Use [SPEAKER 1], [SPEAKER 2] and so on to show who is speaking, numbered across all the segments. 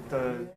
[SPEAKER 1] the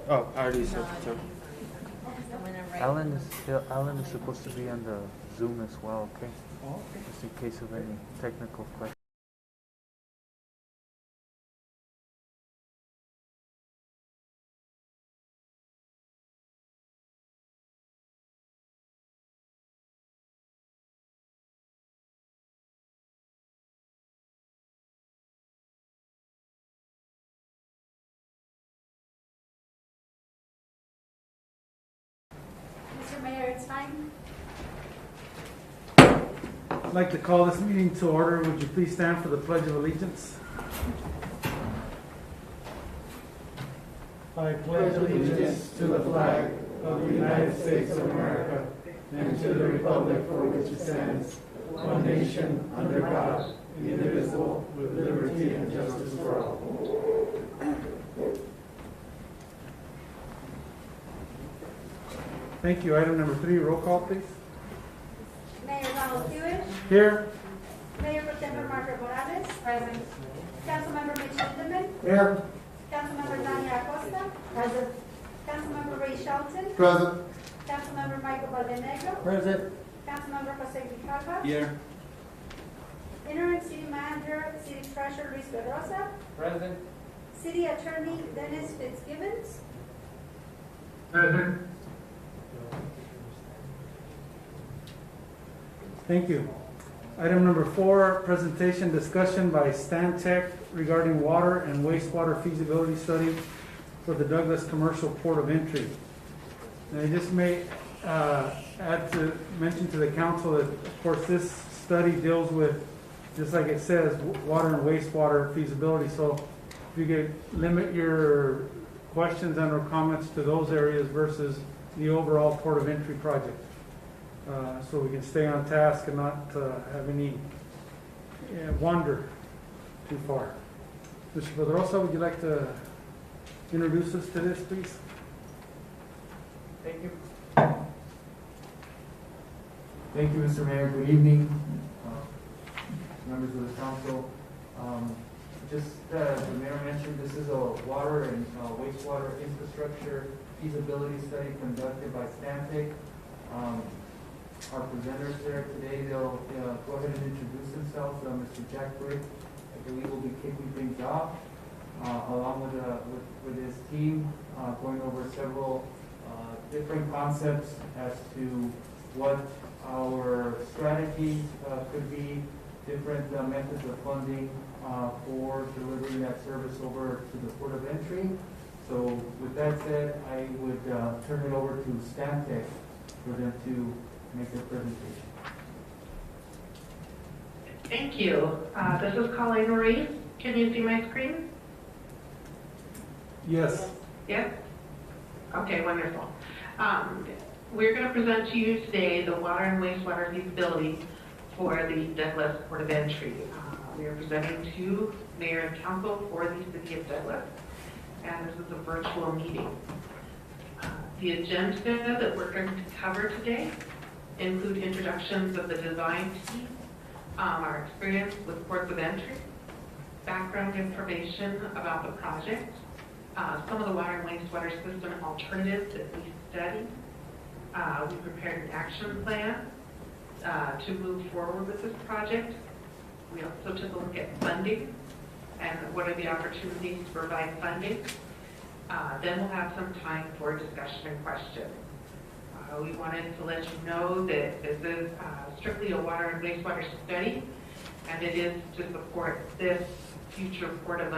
[SPEAKER 1] Oh, I already said so.
[SPEAKER 2] Alan is supposed to be on the Zoom as well, okay? Just in case of any technical questions.
[SPEAKER 3] Mr. Mayor, it's time.
[SPEAKER 4] I'd like to call this meeting to order. Would you please stand for the Pledge of Allegiance? I pledge allegiance to the flag of the United States of America and to the republic for which it stands, one nation, under God, indivisible, with liberty and justice for all. Thank you. Item number 3, roll call, please.
[SPEAKER 3] Mayor Ronald Hewitt.
[SPEAKER 4] Here.
[SPEAKER 3] Mayor Pro Tem Margaret Morales. Present. Councilmember Mitch Lindemann.
[SPEAKER 4] Here.
[SPEAKER 3] Councilmember Dania Acosta. Present. Councilmember Ray Shelton.
[SPEAKER 4] Present.
[SPEAKER 3] Councilmember Michael Valdenegro.
[SPEAKER 4] Present.
[SPEAKER 3] Councilmember Jose Grijalva.
[SPEAKER 1] Here.
[SPEAKER 3] Interim City Manager, City Treasurer Luis Pedrosa.
[SPEAKER 1] Present.
[SPEAKER 3] City Attorney Dennis Fitzgibbons.
[SPEAKER 4] Present. Thank you. Item number 4, presentation discussion by Stantec regarding water and wastewater feasibility study for the Douglas Commercial Port of Entry. And I just may mention to the council that, of course, this study deals with, just like it says, water and wastewater feasibility. So if you could limit your questions and or comments to those areas versus the overall Port of Entry project. So we can stay on task and not have any wander too far. Mr. Pedrosa, would you like to introduce us to this, please?
[SPEAKER 5] Thank you. Thank you, Mr. Mayor. Good evening, members of the council. Just as the mayor mentioned, this is a water and wastewater infrastructure feasibility study conducted by Stantec. Our presenters there today, they'll go ahead and introduce themselves. Mr. Jack Brick, I believe, will be kicking things off, along with his team, going over several different concepts as to what our strategies could be, different methods of funding for delivering that service over to the Port of Entry. So with that said, I would turn it over to Stantec for them to make their presentation.
[SPEAKER 6] Thank you. This is Colleen Marie. Can you see my screen?
[SPEAKER 4] Yes.
[SPEAKER 6] Yes? Okay, wonderful. We're going to present to you today the water and wastewater feasibility for the Deadlift Port of Entry. We are presenting to Mayor and Council for the City of Deadlift, and this is a virtual meeting. The agenda that we're going to cover today include introductions of the design team, our experience with ports of entry, background information about the project, some of the water and wastewater system alternatives that we studied. We prepared an action plan to move forward with this project. We also took a look at funding and what are the opportunities to provide funding. Then we'll have some time for discussion and questions. We wanted to let you know that this is strictly a water and wastewater study, and it is to support this future port of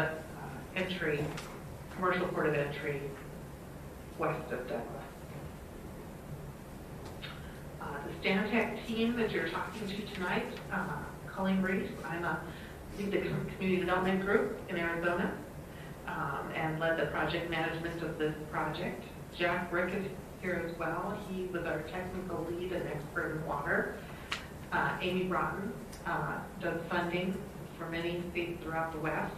[SPEAKER 6] entry, commercial port of entry west of Deadlift. The Stantec team that you're talking to tonight, Colleen Reese, I'm lead the community development group in Arizona and led the project management of this project. Jack Brick is here as well. He was our technical lead and expert in water. Amy Broughton does funding for many states throughout the West.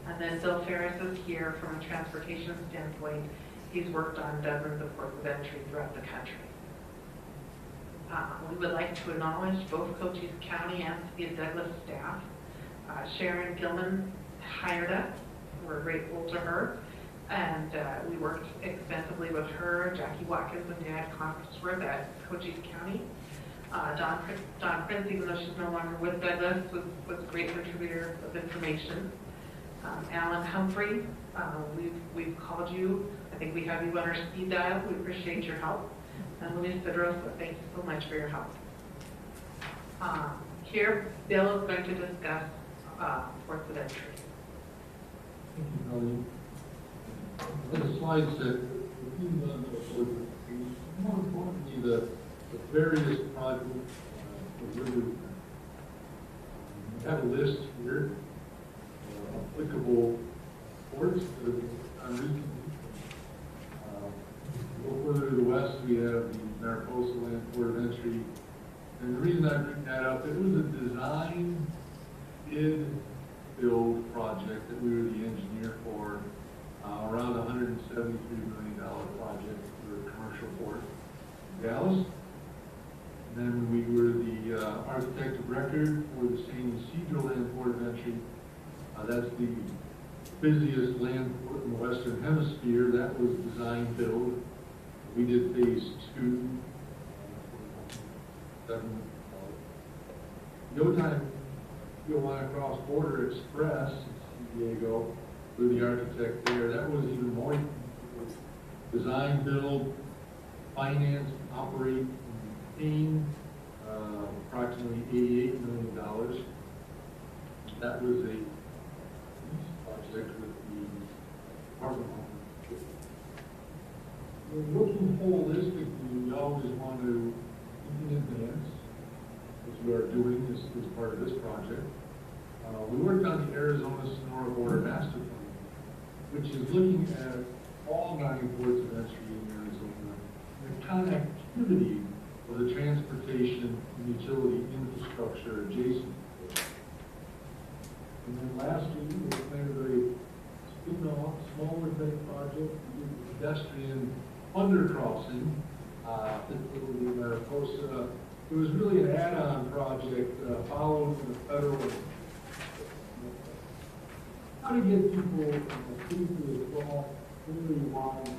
[SPEAKER 6] And then Bill Ferris is here from a transportation standpoint. He's worked on dozens of ports of entry throughout the country. We would like to acknowledge both Cochise County and City of Douglas staff. Sharon Gilman hired us. We're grateful to her. And we worked extensively with her, Jackie Watkins, and Dan Coxworth at Cochise County. Don Prince, even though she's no longer with Deadlift, was a great contributor of information. Alan Humphrey, we've called you. I think we have you on our speed dial. We appreciate your help. And Luis Cedrosa, thank you so much for your help. Here, Bill is going to discuss ports of entry.
[SPEAKER 1] Thank you, Colleen. The slide set, more importantly, the various projects, we have a list here, applicable ports that are recent. A little further to the west, we have the Mariposa Land Port of Entry. And the reason I bring that up, it was a design, bid, build project that we were the engineer for, around $173 million project for a commercial port in Dallas. And then we were the architect of record for the San Ysidro Land Port of Entry. That's the busiest land port in the Western Hemisphere. That was design build. We did phase 2. No time you want to cross border express in San Diego with the architect there. That was even more design, build, finance, operate, maintain, approximately $88 million. That was a project with the Department of Homeland. Looking holistically, we always want to think in advance, as we are doing this as part of this project. We worked on the Arizona-Sonora Border Master Plan, which is looking at all 9 ports of entry in Arizona, the connectivity of the transportation and utility infrastructure adjacent to it. And then lastly, we kind of a smaller type project, we did the pedestrian undercrossing, particularly in Mariposa. It was really an add-on project followed from the federal. How to get people safely across really wide,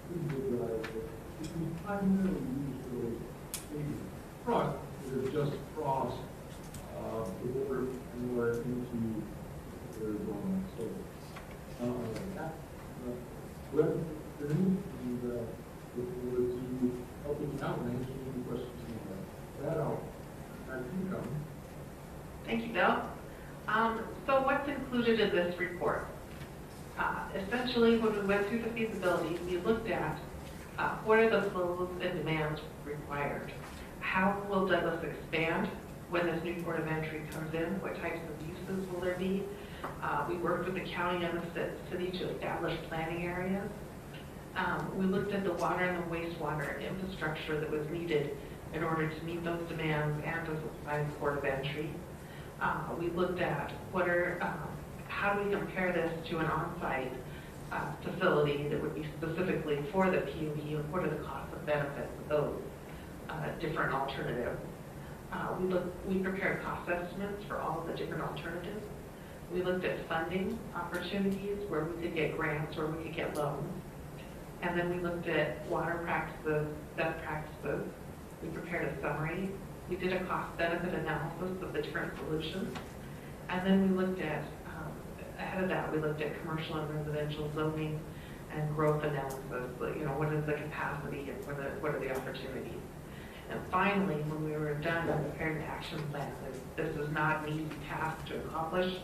[SPEAKER 1] pretty drive. If we primarily use those maybe trucks that have just crossed the border and we're into Arizona. So that's web and look forward to helping you out and answering any questions you have. That I'll keep coming.
[SPEAKER 6] Thank you, Bill. So what's included in this report? Essentially, when we went through the feasibility, we looked at what are the flows and demands required? How will Douglas expand when this new port of entry comes in? What types of uses will there be? We worked with the county and the city to establish planning areas. We looked at the water and the wastewater infrastructure that was needed in order to meet those demands and to supply the port of entry. We looked at how do we compare this to an on-site facility that would be specifically for the PUB, and what are the costs and benefits of those different alternatives. We prepared cost estimates for all of the different alternatives. We looked at funding opportunities where we could get grants or we could get loans. And then we looked at water practices, best practices. We prepared a summary. We did a cost-benefit analysis of the different solutions. And then we looked at, ahead of that, we looked at commercial and residential zoning and growth analysis. What is the capacity and what are the opportunities? And finally, when we were done, we prepared an action plan. This is not an easy task to accomplish.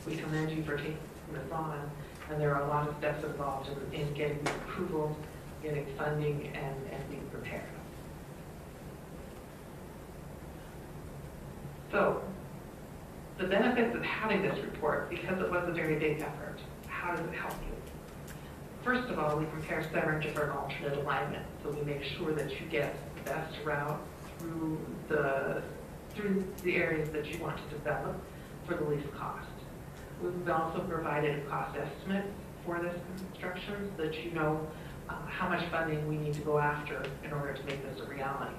[SPEAKER 6] We commend you for taking this on. And there are a lot of steps involved in getting the approval, getting funding, and being prepared. So, the benefits of having this report, because it was a very big effort, how does it help you? First of all, we compare 7 different alternate alignments, so we make sure that you get the best route through the areas that you want to develop for the least cost. We've also provided cost estimates for this construction so that you know how much funding we need to go after in order to make this a reality.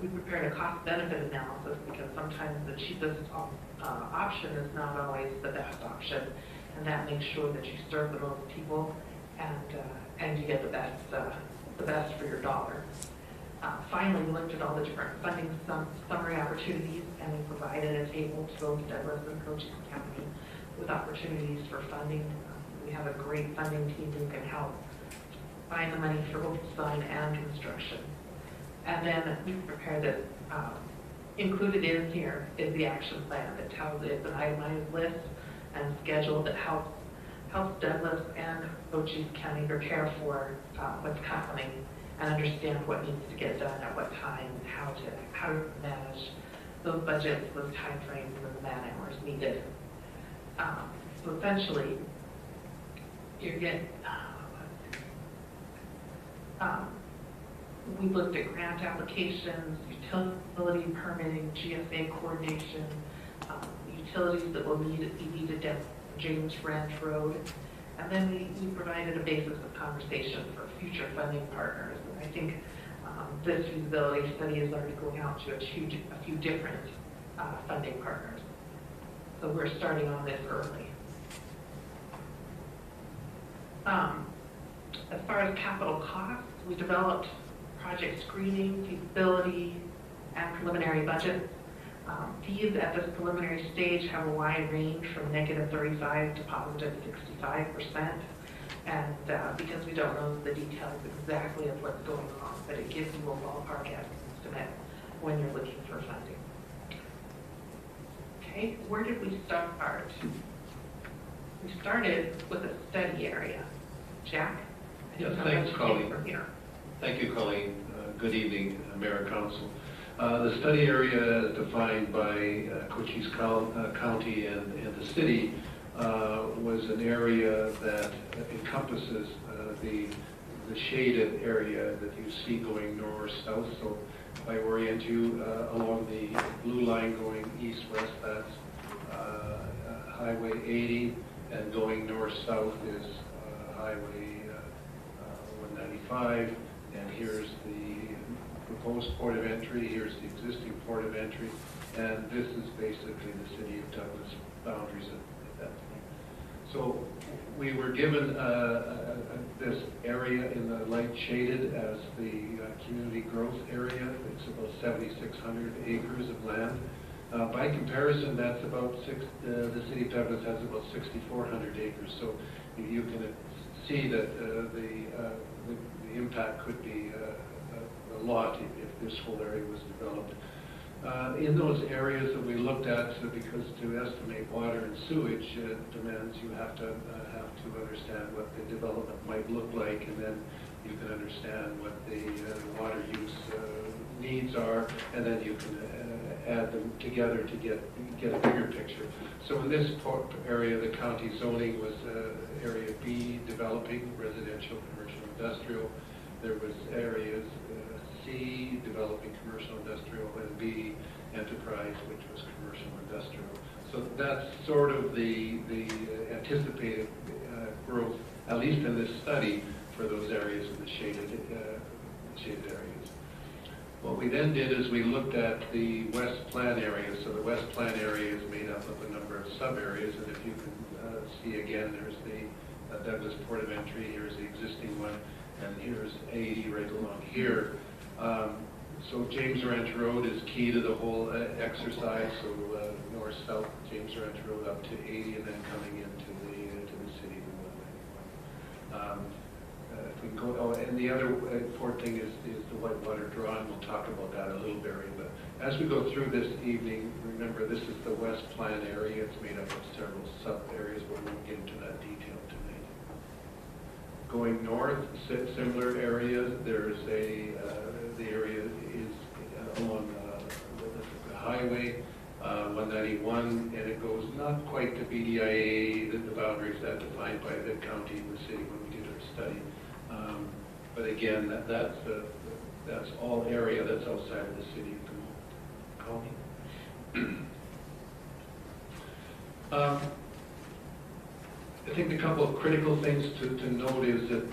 [SPEAKER 6] We prepared a cost-benefit analysis because sometimes the cheapest option is not always the best option, and that makes sure that you serve the most people and you get the best for your dollar. Finally, we looked at all the different funding summary opportunities, and we provided a table to both Deadlift and Cochise County with opportunities for funding. We have a great funding team who can help find the money for both design and construction. And then we prepared it. Included in here is the action plan that tells it's an itemized list and schedule that helps Deadlift and Cochise County prepare for what's coming and understand what needs to get done at what time and how to manage those budgets, those timeframes, and the man hours needed. So essentially, you're getting. We looked at grant applications, utility permitting, GSA coordination, utilities that will be needed down James Ranch Road, and then we provided a basis of conversation for future funding partners. And I think this feasibility study is already going out to a few different funding partners. So we're starting on this early. As far as capital costs, we developed project screening, feasibility, and preliminary budgets. Fees at this preliminary stage have a wide range from -35% to positive 65%. And because we don't know the details exactly of what's going on, but it gives you a ballpark estimate when you're looking for funding. Okay, where did we start? We started with a study area. Jack?
[SPEAKER 7] Yes, thanks, Colleen. Thank you, Colleen. Good evening, Mayor and Council. The study area as defined by Cochise County and the city was an area that encompasses the shaded area that you see going north-south. So if I orient you along the blue line going east-west, that's Highway 80, and going north-south is Highway 195, and here's the proposed port of entry, here's the existing port of entry, and this is basically the city of Douglas boundaries at that point. So we were given this area in the light shaded as the community growth area. It's about 7,600 acres of land. By comparison, that's about the city of Douglas has about 6,400 acres. So you can see that the impact could be a lot if this whole area was developed. In those areas that we looked at, because to estimate water and sewage demands, you have to understand what the development might look like, and then you can understand what the water use needs are, and then you can add them together to get a bigger picture. So in this area, the county zoning was area B, developing, residential, commercial, industrial. There was areas C, developing, commercial, industrial, and B, enterprise, which was commercial, industrial. So that's sort of the anticipated growth, at least in this study, for those areas in the shaded areas. What we then did is we looked at the West Plan area. So the West Plan area is made up of a number of sub-areas, and if you can see again, there's the Douglas Port of Entry, here's the existing one, and here's 80 right along here. So James Ranch Road is key to the whole exercise. So north-south James Ranch Road up to 80, and then coming into the city of 191. If we can go, and the other important thing is the Whitewater Draw, and we'll talk about that a little bit. But as we go through this evening, remember this is the West Plan area. It's made up of several sub-areas, but we won't get into that detail tonight. Going north, similar areas. There's the area is along the highway 191, and it goes not quite to BDIA, the boundaries that defined by the county and the city when we did our study. But again, that's all area that's outside of the city at the moment. I think a couple of critical things to note is that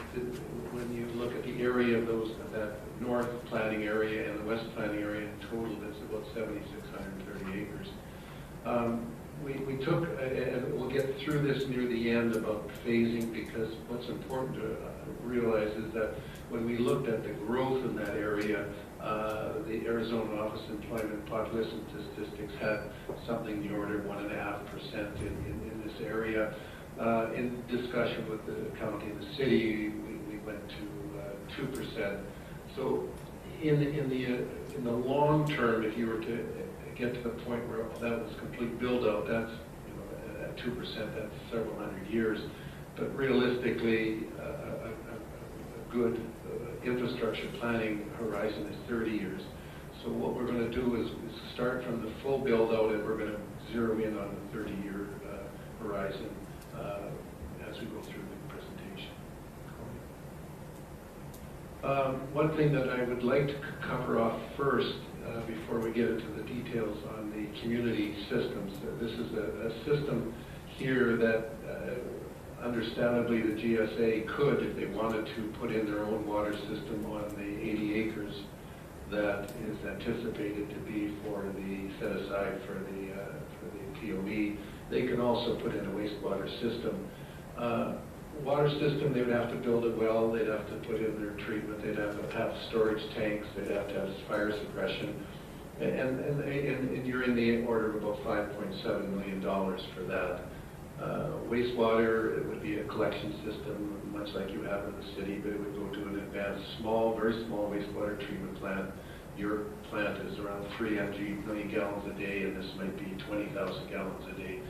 [SPEAKER 7] when you look at the area of that north planning area and the west planning area in total, it's about 7,630 acres. We took, and we'll get get through this near the end about phasing, because what's important to realize is that when we looked at the growth in that area, the Arizona Office of Employment Population Statistics had something in the order of 1.5% in this area. In discussion with the county and the city, we went to 2%. So in the long term, if you were to get to the point where that was complete build out, that's, you know, at 2%, that's several hundred years. But realistically, a good infrastructure planning horizon is 30 years. So what we're going to do is start from the full build out, and we're going to zero in on the 30-year horizon as we go through the presentation. One thing that I would like to cover off first before we get into the details on the community systems. This is a system here that understandably the GSA could, if they wanted to, put in their own water system on the 80 acres that is anticipated to be for the set aside for the POE. They can also put in a wastewater system. Water system, they would have to build a well, they'd have to put in their treatment, they'd have to have storage tanks, they'd have to have fire suppression, and you're in the order of about $5.7 million for that. Wastewater, it would be a collection system, much like you have in the city, but it would go to an advanced, very small wastewater treatment plant. Your plant is around 300 million gallons a day, and this might be 20,000 gallons a day.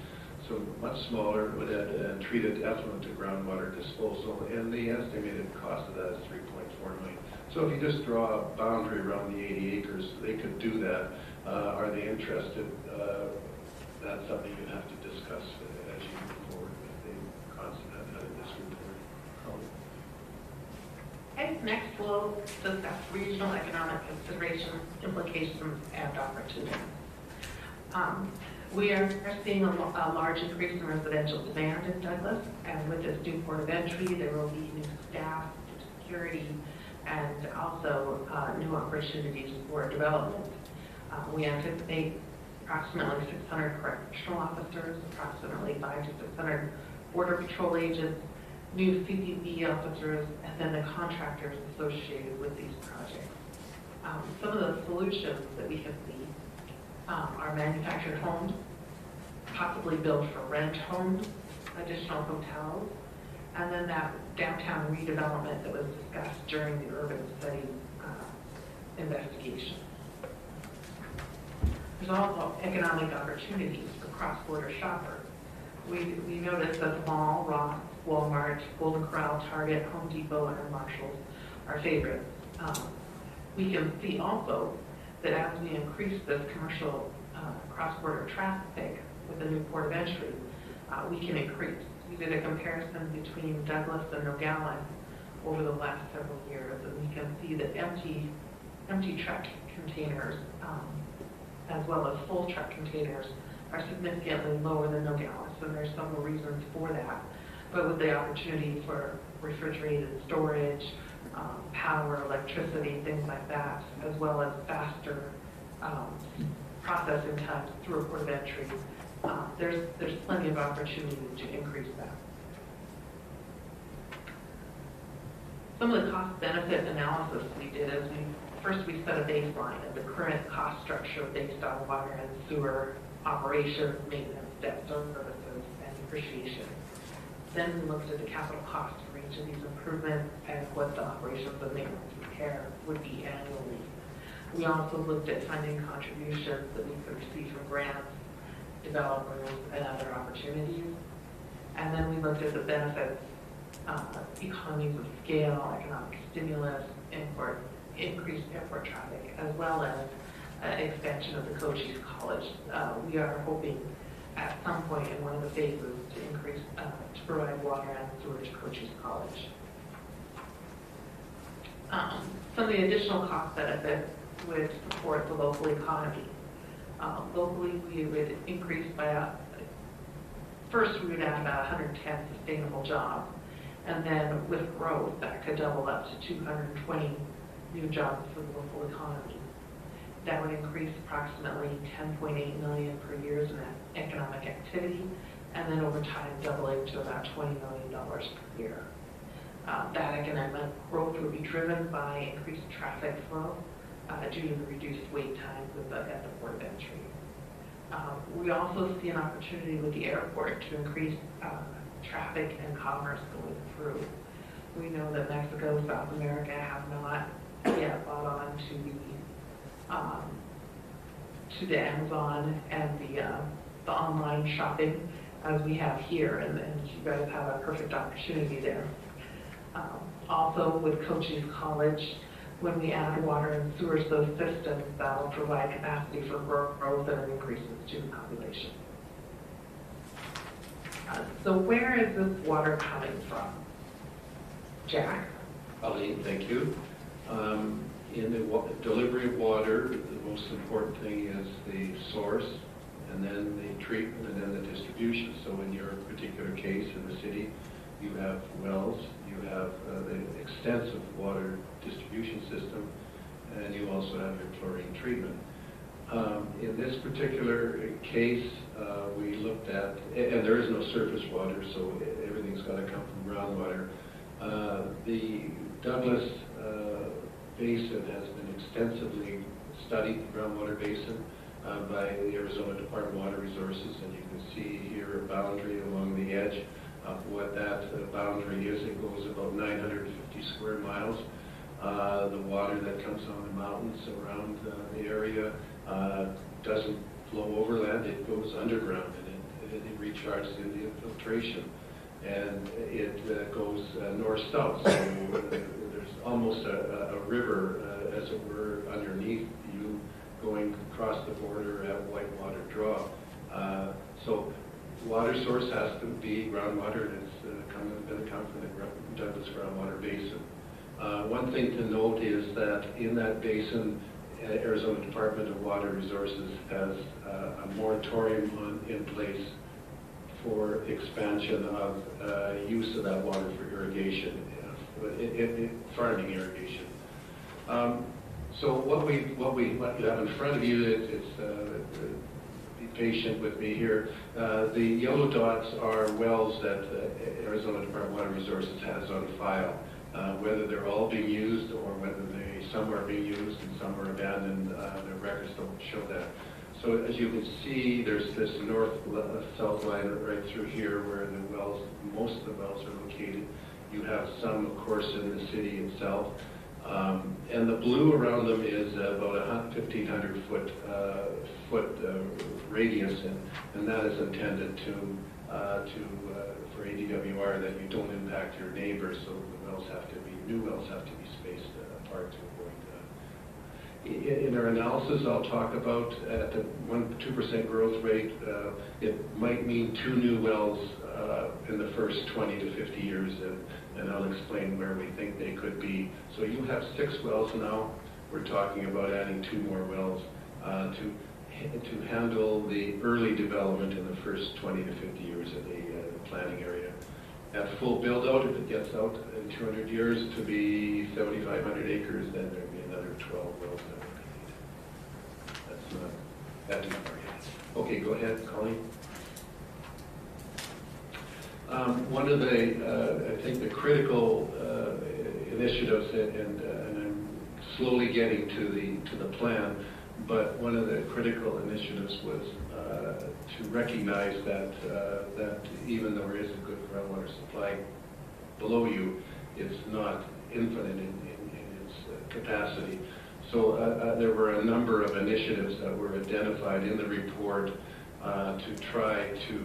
[SPEAKER 7] So much smaller, would add treated effluent to groundwater disposal, and the estimated cost of that is $3.4 million. So if you just draw a boundary around the 80 acres, they could do that. Are they interested? That's something you have to discuss as you move forward with the concept of this report.
[SPEAKER 6] Okay, next we'll discuss regional economic considerations, implications, and opportunities. We are seeing a large increase in residential demand in Douglas, and with this new port of entry, there will be new staff, security, and also new opportunities for development. We anticipate approximately 600 correctional officers, approximately 500 to 600 border patrol agents, new CCB officers, and then the contractors associated with these projects. Some of the solutions that we can see are manufactured homes, possibly built for rent homes, additional hotels, and then that downtown redevelopment that was discussed during the urban study investigation. There's also economic opportunities for cross-border shoppers. We noticed that the mall, Ross, Walmart, Golden Corral, Target, Home Depot, and Marshalls are favorites. We can see also that as we increase this commercial cross-border traffic with the new port of entry, we can increase. We did a comparison between Douglas and Nogales over the last several years, and we can see that empty truck containers as well as full truck containers are significantly lower than Nogales, and there's several reasons for that. But with the opportunity for refrigerated storage, power, electricity, things like that, as well as faster processing times through a port of entry, there's plenty of opportunity to increase that. Some of the cost-benefit analysis we did is we set a baseline of the current cost structure based on water and sewer operations, maintenance, debt services, and depreciation. Then we looked at the capital costs for each of these improvements and what the operations and maintenance repair would be annually. We also looked at funding contributions that we could receive from grants, developers, and other opportunities. And then we looked at the benefits, economies of scale, economic stimulus, increased airport traffic, as well as expansion of the Cochise College. We are hoping at some point in one of the phases to increase, to provide water and sewer to Cochise College. Some of the additional cost benefits would support the local economy. Locally, we would increase by, first we would add about 110 sustainable jobs, and then with growth, that could double up to 220 new jobs for the local economy. That would increase approximately $10.8 million per year in economic activity, and then over time doubling to about $20 million per year. That economic growth will be driven by increased traffic flow due to the reduced wait times at the port of entry. We also see an opportunity with the airport to increase traffic and commerce going through. We know that Mexico, South America have not yet bought on to the Amazon and the online shopping as we have here, and you guys have a perfect opportunity there. Also with Cochise College, when we add water and sewers to those systems, that will provide capacity for growth and increases to the population. So where is this water coming from? Jack?
[SPEAKER 7] Colleen, thank you. In the delivery of water, the most important thing is the source, and then the treatment, and then the distribution. So in your particular case in the city, you have wells, you have the extensive water distribution system, and you also have your chlorine treatment. In this particular case, we looked at, and there is no surface water, so everything's got to come from groundwater. The Douglas Basin has been extensively studied, the groundwater basin, by the Arizona Department of Water Resources, and you can see here a boundary along the edge of what that boundary is. It goes about 950 square miles. The water that comes on the mountains around the area doesn't flow overland, it goes underground, and it recharges in the infiltration. And it goes north-south, so there's almost a river, as it were, underneath you going across the border at Whitewater Draw. So water source has to be groundwater, and it's going to come from the Douglas Groundwater Basin. One thing to note is that in that basin, Arizona Department of Water Resources has a moratorium in place for expansion of use of that water for irrigation, farming irrigation. So what you have in front of you, be patient with me here. The yellow dots are wells that Arizona Department of Water Resources has on file. Whether they're all being used or whether some are being used and some are abandoned, the records don't show that. So as you can see, there's this north-south line right through here where the wells, most of the wells are located. You have some, of course, in the city itself. And the blue around them is about a 1,500 foot radius, and that is intended for ADWR, that you don't impact your neighbors, so the wells have to be, new wells have to be spaced apart to avoid in our analysis, I'll talk about at the 2% growth rate, it might mean 2 new wells in the first 20 to 50 years, and I'll explain where we think they could be. So you have 6 wells now. We're talking about adding 2 more wells to handle the early development in the first 20 to 50 years of the planning area. At full build-out, if it gets out in 200 years to be 7,500 acres, then there'll be another 12 wells that would be needed. That's not that deep. Okay, go ahead, Colleen. One of the, I think the critical initiatives, and I'm slowly getting to the plan, but one of the critical initiatives was to recognize that even though there is a good groundwater supply below you, it's not infinite in its capacity. So there were a number of initiatives that were identified in the report to try to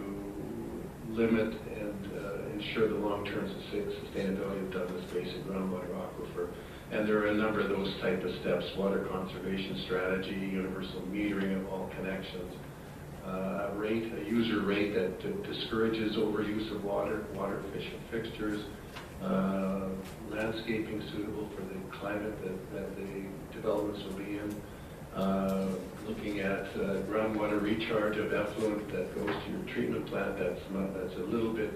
[SPEAKER 7] limit and ensure the long-term sustainability of Douglas Basin groundwater aquifer. And there are a number of those type of steps: water conservation strategy, universal metering of all connections, a user rate that discourages overuse of water efficient fixtures, landscaping suitable for the climate that the developments will be in, looking at groundwater recharge of effluent that goes to your treatment plant. That's a little bit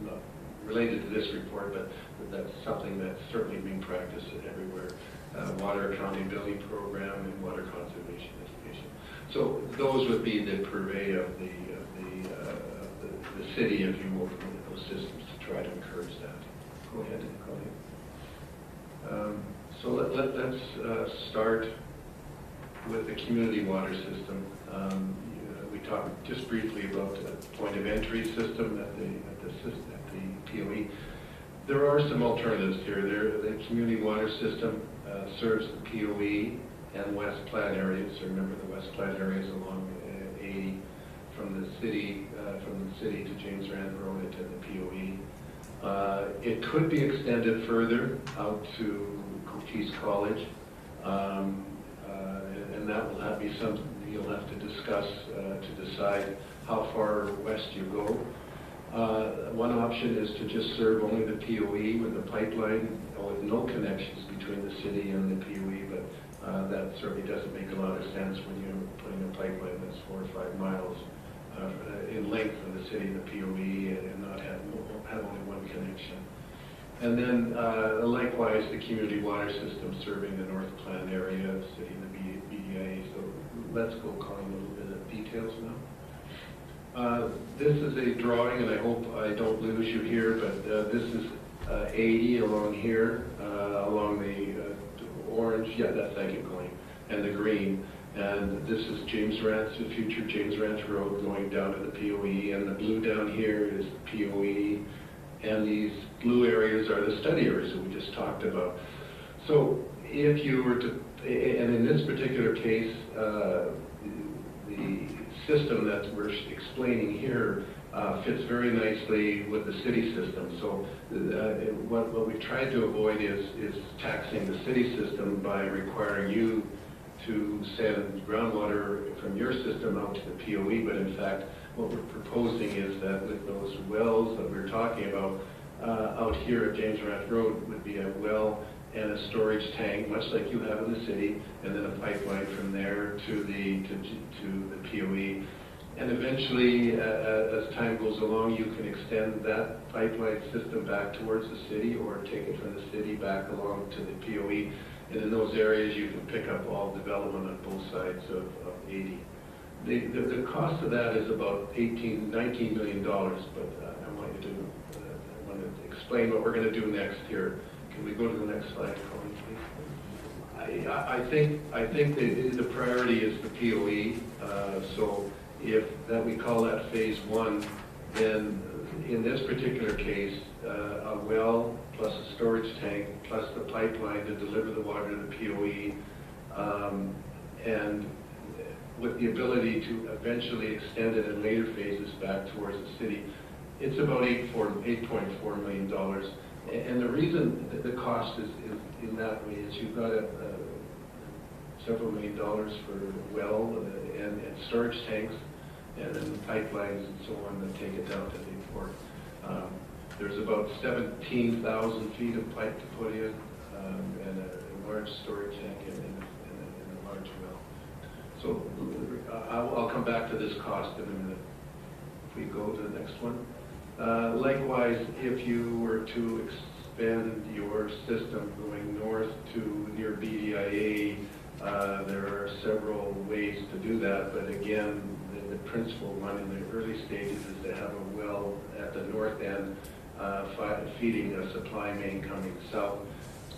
[SPEAKER 7] not related to this report, but that's something that's certainly being practiced everywhere. Water accountability program and water conservation education. So those would be the purvey of the city, if you will, for those systems to try to encourage that. Go ahead, Colleen. So let's start with the community water system. We talked just briefly about the point of entry system at the POE. There are some alternatives here. The community water system serves the POE and West Platte areas. So remember, the West Platte areas along 80 from the city to James Rand Road to the POE. It could be extended further out to Coquise College, and that will be something you'll have to discuss to decide how far west you go. One option is to just serve only the POE with a pipeline with no connections between the city and the POE, but that certainly doesn't make a lot of sense when you're putting a pipeline that's 4 or 5 miles in length from the city and the POE and not have only one connection. And then likewise, the community water system serving the North Platte area, city and the BDA. So let's go calling a little bit of details now. This is a drawing, and I hope I don't lose you here, but this is 80 along here, along the orange, yeah, that's, thank you, Colleen, and the green. And this is James Ranch, the future James Ranch Road going down to the POE, and the blue down here is the POE, and these blue areas are the study areas that we just talked about. So if you were to, and in this particular case, the system that we're explaining here fits very nicely with the city system. So what we've tried to avoid is taxing the city system by requiring you to send groundwater from your system out to the POE, but in fact, what we're proposing is that with those wells that we're talking about, out here at James Ranch Road would be a well and a storage tank, much like you have in the city, and then a pipeline from there to the POE. And eventually, as time goes along, you can extend that pipeline system back towards the city or take it from the city back along to the POE. And in those areas, you can pick up all development on both sides of 80. The cost of that is about $19 million, but I want to explain what we're going to do next here. Can we go to the next slide, Colleen, please? I think the priority is the POE. So if that we call that phase 1, then in this particular case, a well plus a storage tank plus the pipeline to deliver the water to the POE, and with the ability to eventually extend it in later phases back towards the city, it's about $8.4 million. And the reason that the cost is in that way is you've got several $1 million for well and storage tanks, and then the pipelines and so on that take it down to the port. There's about 17,000 feet of pipe to put in, and a large storage tank and a large well. So I'll come back to this cost in a minute. If we go to the next one. Likewise, if you were to expand your system going north to near BDIA, there are several ways to do that, but again, the principal one in the early stages is to have a well at the north end feeding a supply main coming south.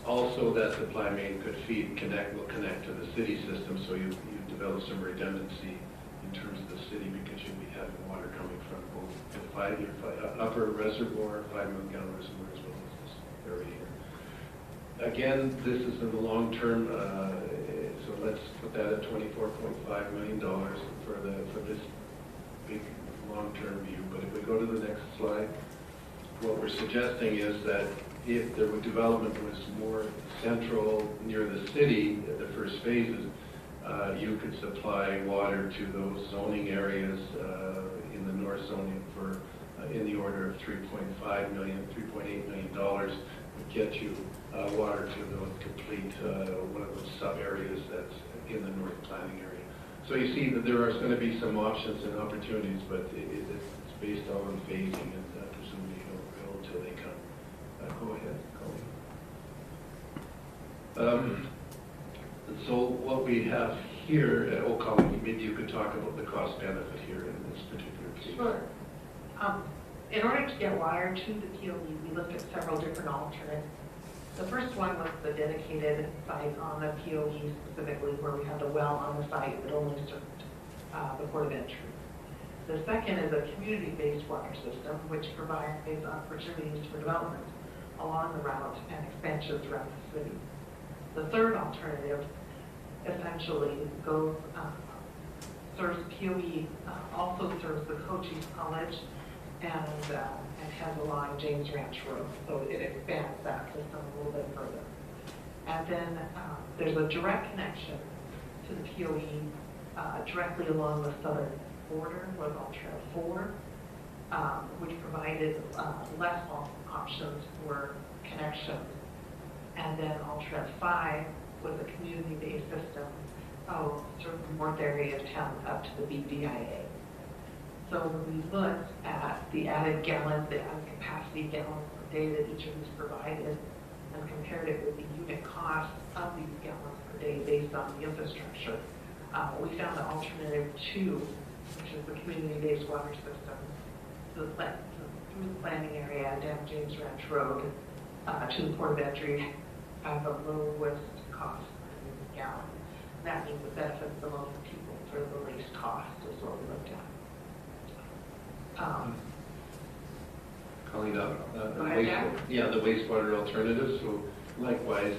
[SPEAKER 7] Also, that supply main will connect to the city system, so you develop some redundancy in terms of the city, because you'll be having water coming from both the upper reservoir, 5 million gallon reservoir, as well as this area here. Again, this is in the long term, so let's put that at $24.5 million for this big long-term view. But if we go to the next slide, what we're suggesting is that if the development was more central near the city at the first phases, you could supply water to those zoning areas in the north zoning for in the order of $3.8 million would get you water to the complete one of those sub areas that's in the north planning area. So you see that there are going to be some options and opportunities, but it's based on phasing, and presumably it'll until they come. Go ahead, Colleen. So what we have here, Colleen, maybe you could talk about the cost benefit here in this particular case.
[SPEAKER 6] Sure. In order to get water to the POE, we looked at several different alternatives. The first one was the dedicated site on the POE specifically, where we had the well on the site that only served the port of entry. The second is a community-based water system, which provides opportunities for development along the route and expansion throughout the city. The third alternative essentially serves POE, also serves the Cochise College, and has along James Ranch Road, so it expands that system a little bit further. And then there's a direct connection to the POE directly along the southern border with Ultra 4, which provided less options for connections. And then Ultra 5 was a community-based system, sort of the north area of town up to the BDIA. So when we looked at the added gallons, the added capacity gallons per day that each of these provided, and compared it with the unit cost of these gallons per day based on the infrastructure, we found the alternative 2, which is the community-based water system, through the planning area down James Ranch Road to the port of entry, have the lowest cost per gallon. That means it benefits the most people for the least cost is what we looked at.
[SPEAKER 7] Colleen,
[SPEAKER 6] the
[SPEAKER 7] wastewater alternatives. So likewise,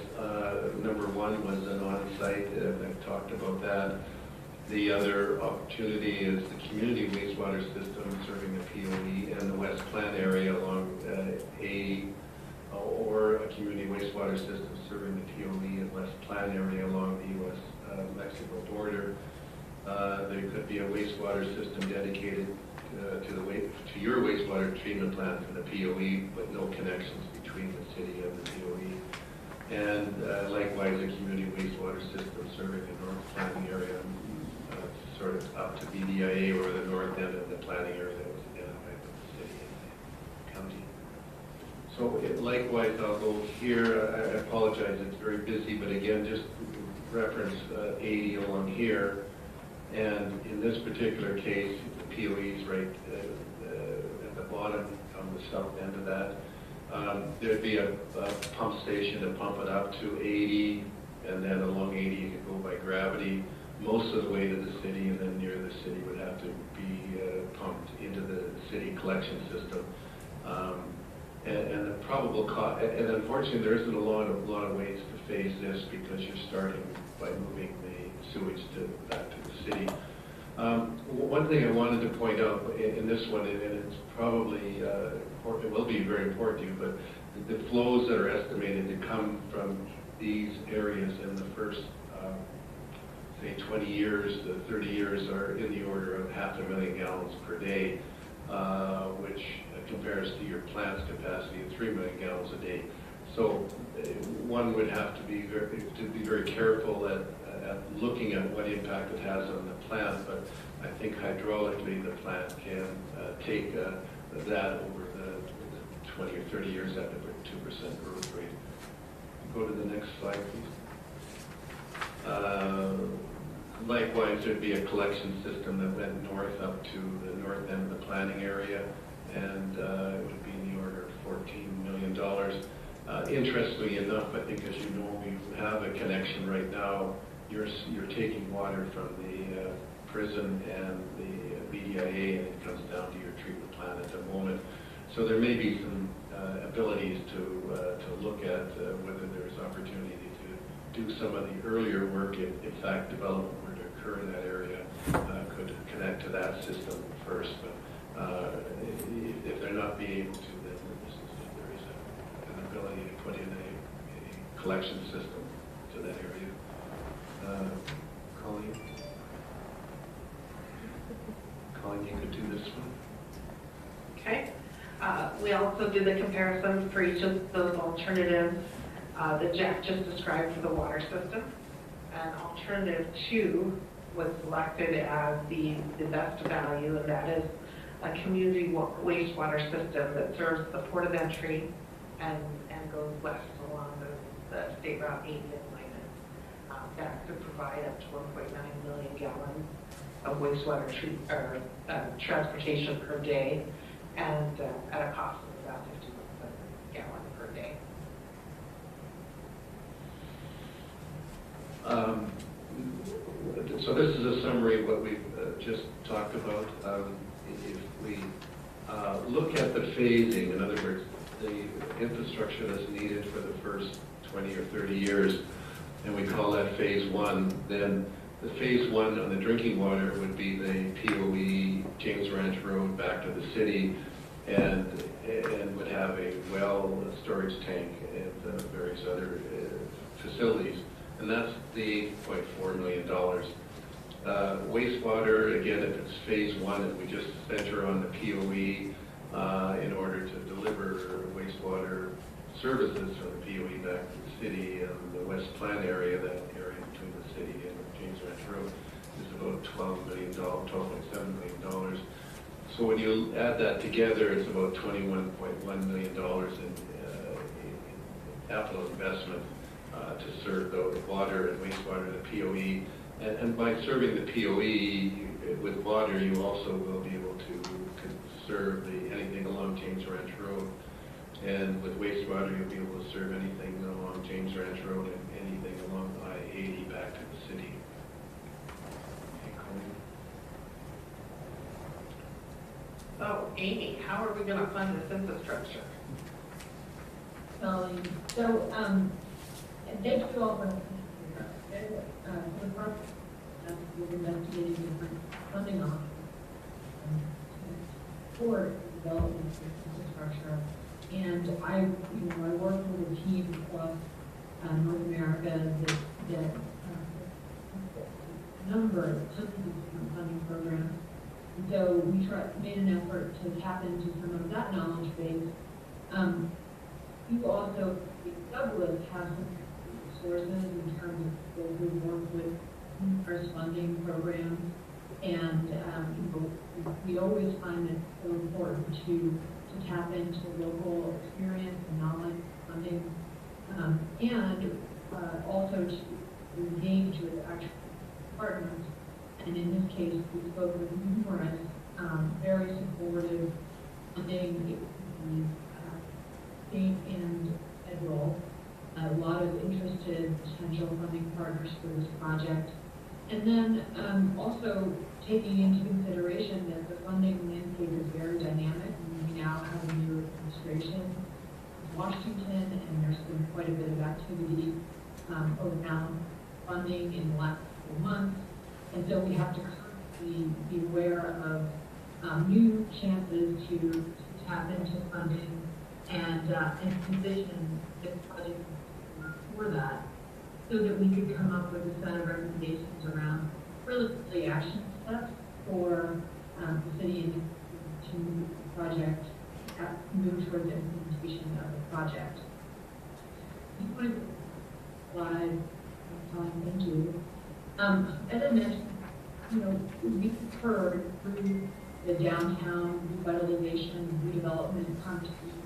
[SPEAKER 7] number 1 was an on-site, I've talked about that. The other opportunity is the community wastewater system serving the POE and the West Plant area along or a community wastewater system serving the POE and West Plant area along the U.S.-Mexico border. There could be a wastewater system dedicated to your wastewater treatment plant for the POE, but no connections between the city and the POE. And likewise, a community wastewater system serving the North Planning area, sort of up to BDIA or the north end of the planning area that was identified with the city and the county. So likewise, I'll go here. I apologize, it's very busy, but again, just reference 80 along here. And in this particular case, the POE is right at the bottom on the south end of that. There'd be a pump station to pump it up to 80, and then along 80 you could go by gravity most of the way to the city, and then near the city would have to be pumped into the city collection system. And the probable cost, and unfortunately there isn't a lot of ways to phase this because you're starting by moving the sewage back to the city. One thing I wanted to point out in this one, and it's probably, it will be very important to you, but the flows that are estimated to come from these areas in the first, say 20 years, 30 years are in the order of 500,000 gallons per day, which compares to your plant's capacity of 3 million gallons a day. So one would have to be very careful at looking at what impact it has on the plant, but I think hydraulically the plant can take that over the 20 or 30 years at about 2% growth rate. Go to the next slide, please. Likewise, there'd be a collection system that went north up to the north end of the planning area, and it would be in the order of $14 million. Interestingly enough, I think as you know, we have a connection right now. You're taking water from the prison and the BDIA, and it comes down to your treatment plant at the moment. So there may be some abilities to look at whether there's opportunity to do some of the earlier work, in fact development were to occur in that area, could connect to that system first. But if they're not being able to, then there is an ability to put in a collection system to that area. Colleen? Colleen, you could do this one.
[SPEAKER 6] Okay. We also did the comparisons for each of those alternatives that Jack just described for the water system. And alternative 2 was selected as the best value, and that is a community wastewater system that serves the port of entry and goes west along the State Route 80 and Minus. that could provide up to 1.9 million gallons of wastewater transportation per day, and at a cost of about 51 cents a gallon per day.
[SPEAKER 7] So this is a summary of what we've just talked about. If we look at the phasing, in other words, the infrastructure that's needed for the first 20 or 30 years, and we call that phase one, then the phase one on the drinking water would be the POE James Ranch Road back to the city, and would have a well, a storage tank, and various other facilities. And that's the $8.4 million. Wastewater, again, if it's phase one, and we just center on the POE in order to deliver wastewater services from the POE back to the city, the West Plant area, that area between the city and James Ranch Road, is about $12.7 million. So when you add that together, it's about $21.1 million in capital investment to serve the water and wastewater, the POE. And by serving the POE with water, you also will be able to serve anything along James Ranch Road. And with wastewater, you'll be able to serve anything along James Ranch Road and anything along I-80 back to the city.
[SPEAKER 6] So, Amy, how are we going to fund this infrastructure?
[SPEAKER 8] Thank you all for the project. We're investigating different funding options for development of infrastructure. And I work with a team across North America that number of different funding programs. And so we made an effort to tap into some of that knowledge base. You also, Douglas, have some sources in terms of people who work with numerous funding programs, and we always find it so important to tap into local experience and knowledge, funding, and also to engage with actual partners. And in this case, we spoke with numerous very supportive funding, state and federal, a lot of interested potential funding partners for this project. And then also taking into consideration that the funding landscape is very dynamic. We now have a new administration in Washington, and there's been quite a bit of activity around funding in the last couple months. And so we have to constantly be aware of new chances to tap into funding and position this project for that, so that we could come up with a set of recommendations around relatively action steps for the city to move the project, move towards the implementation of the project. You want to slide, thank you. As I mentioned, we've heard through the downtown revitalization, redevelopment conversation,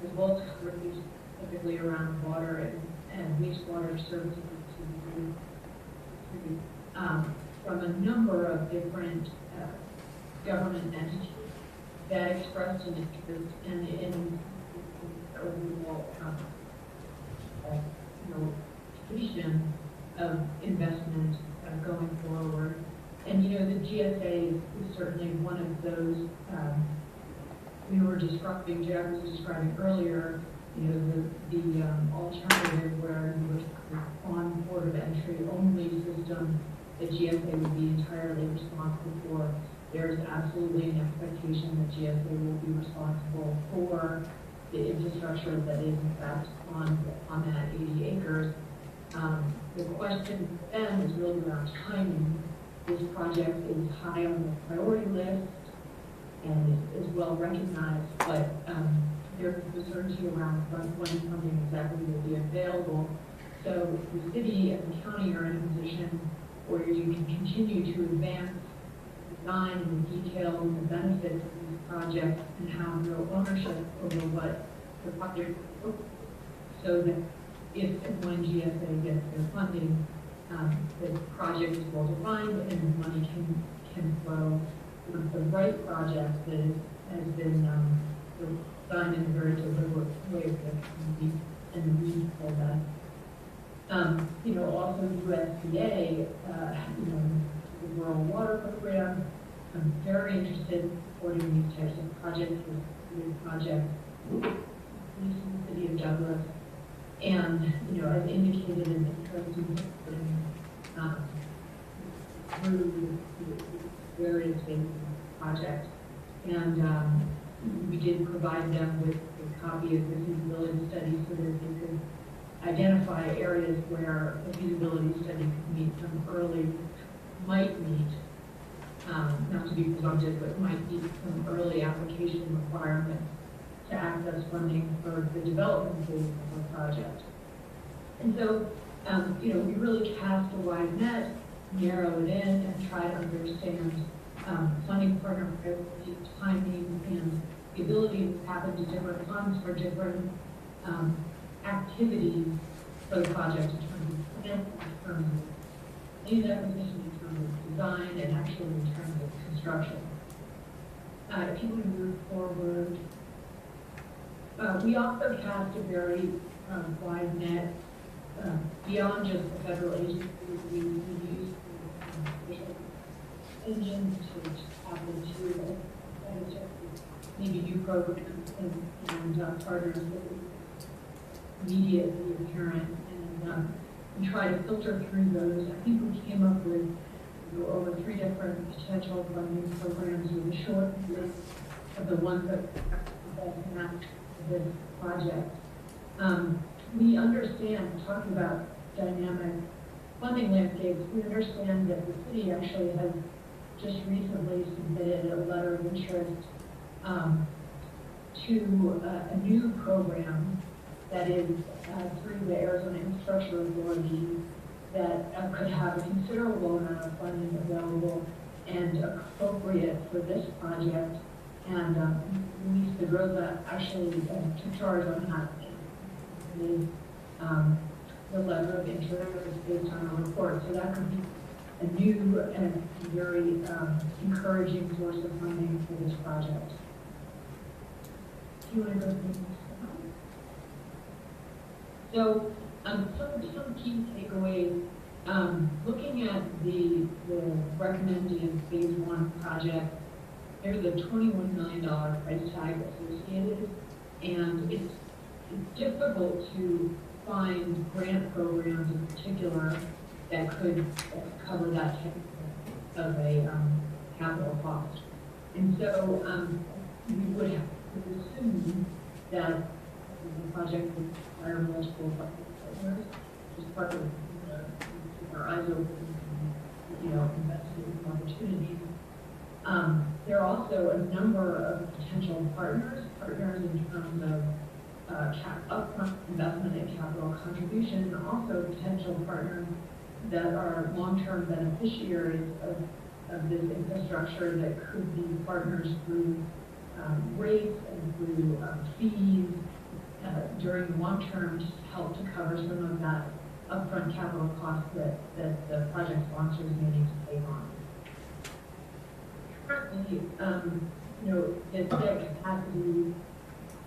[SPEAKER 8] as well as conversations specifically around water and wastewater services from a number of different government entities that expressed an interest in overall vision of investment going forward. And the GSA is certainly one of those. We were describing, Jack was describing earlier, the alternative where you were on port of entry only system that GSA would be entirely responsible for. There's absolutely an expectation that GSA will be responsible for the infrastructure that is in fact on that 80 acres. The question then is really around timing. This project is high on the priority list and is well recognized, but there's uncertainty around when funding exactly will be available. So the city and the county are in a position where you can continue to advance the design and the details and the benefits of these projects and have real ownership over what the project will look like, so that if and when GSA gets their funding, the project is well defined and money can flow with the right project that has been designed in a very deliberate way for the community and we for that. Also USDA, the Rural Water Program, I'm very interested in supporting these types of projects, this project, in the city of Douglas. And, I've indicated an interest in through various phases of the project. And we did provide them with a copy of the feasibility study so that they could identify areas where a feasibility study could meet might meet, not to be presumptive, but might meet some early application requirements to access funding for the development phase of the project. And so, we really cast a wide net, narrow it in, and try to understand funding partner priority, timing, and the ability to tap into different funds for different activities for the project in terms of finance, in terms of land acquisition, in terms of design, and actually in terms of construction. If you want to move forward, we also cast a very wide net beyond just the federal agencies. We use engines to tap into maybe new programs and partners that immediately apparent and try to filter through those. I think we came up with over 3 different potential funding programs with a short list of the ones that match this project. We understand, talking about dynamic funding landscapes, we understand that the city actually has just recently submitted a letter of interest to a new program that is through the Arizona Infrastructure Authority that could have a considerable amount of funding available and appropriate for this project. And Luis Pedrosa actually took charge on that. The letter of interest is based on a report, so that could be a new and very encouraging source of funding for this project. Do you want to go to the next slide? So some key takeaways. Looking at the recommended phase 1 project, there's a $21 million price tag associated, and it's difficult to find grant programs in particular that could cover that type of a capital cost. And so we would have to assume that the project would require multiple partners, which is part of our eyes open, investing in opportunities. There are also a number of potential partners in terms of upfront investment and capital contribution, and also potential partners that are long-term beneficiaries of this infrastructure that could be partners through rates and through fees during the long term to help to cover some of that upfront capital costs that the project sponsors may need to take on. Currently, the debt capacity